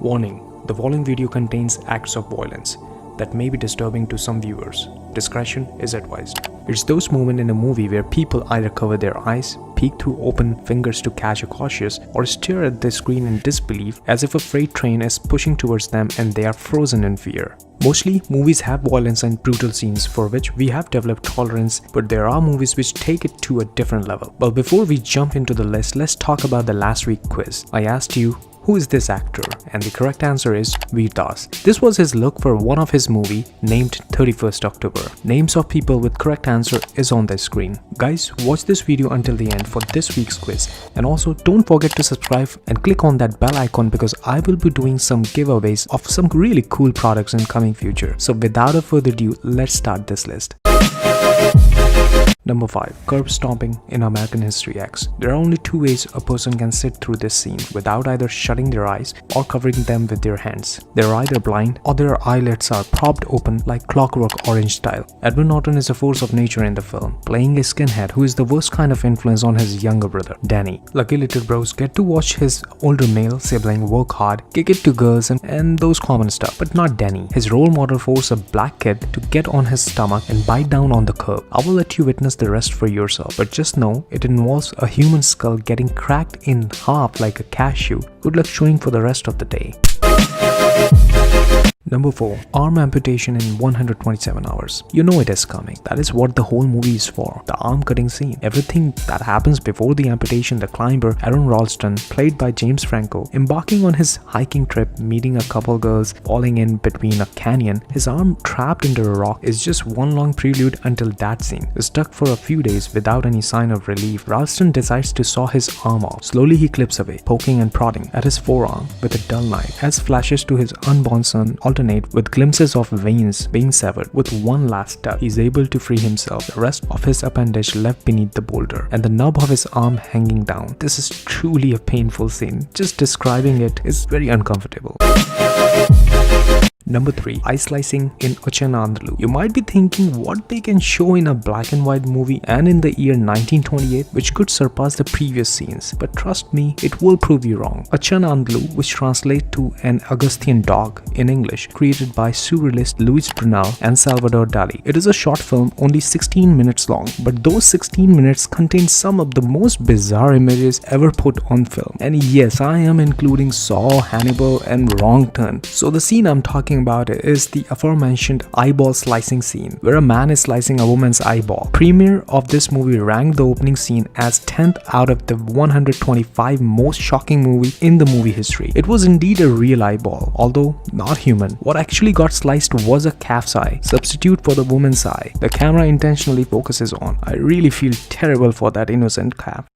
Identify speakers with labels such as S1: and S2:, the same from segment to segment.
S1: Warning: the following video contains acts of violence that may be disturbing to some viewers. Discretion is advised. It's those moments in a movie where people either cover their eyes, peek through open fingers to catch a cautious, or stare at the screen in disbelief as if a freight train is pushing towards them and they are frozen in fear. Mostly, movies have violence and brutal scenes for which we have developed tolerance, but there are movies which take it to a different level. But before we jump into the list, let's talk about the last week quiz. I asked you, who is this actor? And the correct answer is Veer Das. This was his look for one of his movie named 31st October. Names of people with correct answer is on the screen. Guys, watch this video until the end for this week's quiz. And also don't forget to subscribe and click on that bell icon because I will be doing some giveaways of some really cool products in coming future. So without a further ado, let's start this list. Number 5. Curb stomping in American History X. There are only two ways a person can sit through this scene without either shutting their eyes or covering them with their hands. They're either blind or their eyelids are propped open like Clockwork Orange style. Edward Norton is a force of nature in the film, playing a skinhead who is the worst kind of influence on his younger brother, Danny. Lucky little bros get to watch his older male sibling work hard, kick it to girls and those common stuff, but not Danny. His role model forced a black kid to get on his stomach and bite down on the curb. I will let you witness the rest for yourself, but just know it involves a human skull getting cracked in half like a cashew. Good luck showing for the rest of the day. Number 4. Arm amputation in 127 hours. You know it is coming. That is what the whole movie is for. The arm cutting scene. Everything that happens before the amputation, the climber, Aaron Ralston, played by James Franco, embarking on his hiking trip, meeting a couple girls, falling in between a canyon, his arm trapped into a rock is just one long prelude until that scene. Stuck for a few days without any sign of relief, Ralston decides to saw his arm off. Slowly he clips away, poking and prodding at his forearm with a dull knife, as flashes to his unborn son alternate with glimpses of veins being severed. With one last tug, he is able to free himself, the rest of his appendage left beneath the boulder, and the nub of his arm hanging down. This is truly a painful scene. Just describing it is very uncomfortable. Number 3. Eye slicing in Uchana Andaloo. You might be thinking what they can show in a black and white movie and in the year 1928 which could surpass the previous scenes, but trust me, it will prove you wrong. Uchana Andaloo, which translates to an Augustine dog in English, created by surrealist Luis Brunel and Salvador Dali. It is a short film only 16 minutes long, but those 16 minutes contain some of the most bizarre images ever put on film. And yes, I am including Saw, Hannibal and Wrong Turn. So the scene I'm talking about is the aforementioned eyeball slicing scene, where a man is slicing a woman's eyeball. Premiere of this movie ranked the opening scene as 10th out of the 125 most shocking movie in the movie history. It was indeed a real eyeball, although not human. What actually got sliced was a calf's eye, substitute for the woman's eye the camera intentionally focuses on. I really feel terrible for that innocent calf.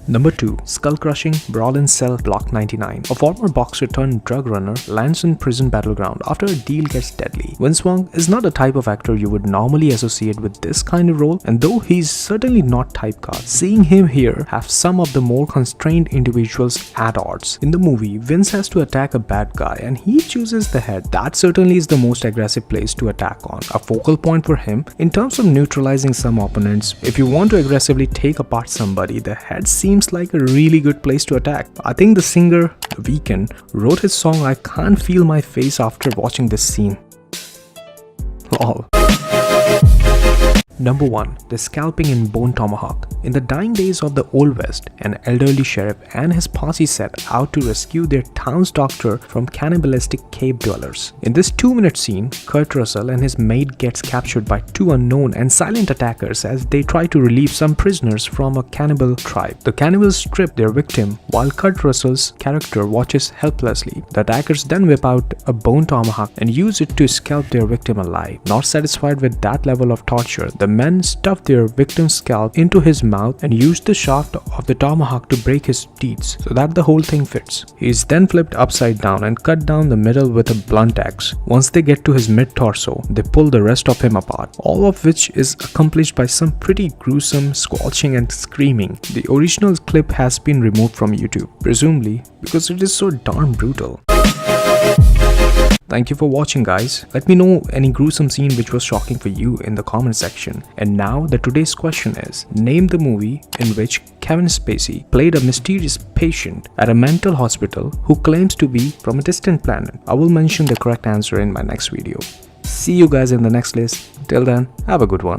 S1: Number 2. Skull Crushing Brawl in Cell Block 99. A former boxer turned drug runner lands in prison battleground after a deal gets deadly. Vince Vaughn is not a type of actor you would normally associate with this kind of role, and though he's certainly not typecast, seeing him here have some of the more constrained individuals at odds. In the movie, Vince has to attack a bad guy and he chooses the head. That certainly is the most aggressive place to attack on, a focal point for him in terms of neutralizing some opponents. If you want to aggressively take apart somebody, the head seems like a really good place to attack. I think the singer, The Weeknd, wrote his song I Can't Feel My Face after watching this scene. Lol. Number 1. The Scalping in Bone Tomahawk. In the dying days of the Old West, an elderly sheriff and his posse set out to rescue their town's doctor from cannibalistic cave dwellers. In this 2-minute scene, Kurt Russell and his mate gets captured by two unknown and silent attackers as they try to relieve some prisoners from a cannibal tribe. The cannibals strip their victim while Kurt Russell's character watches helplessly. The attackers then whip out a bone tomahawk and use it to scalp their victim alive. Not satisfied with that level of torture, the men stuffed their victim's scalp into his mouth and used the shaft of the tomahawk to break his teeth so that the whole thing fits. He is then flipped upside down and cut down the middle with a blunt axe. Once they get to his mid-torso, they pull the rest of him apart, all of which is accomplished by some pretty gruesome squelching and screaming. The original clip has been removed from YouTube, presumably because it is so darn brutal. Thank you for watching, guys. Let me know any gruesome scene which was shocking for you in the comment section. And now the today's question is, name the movie in which Kevin Spacey played a mysterious patient at a mental hospital who claims to be from a distant planet? I will mention the correct answer in my next video. See you guys in the next list. Till then, have a good one.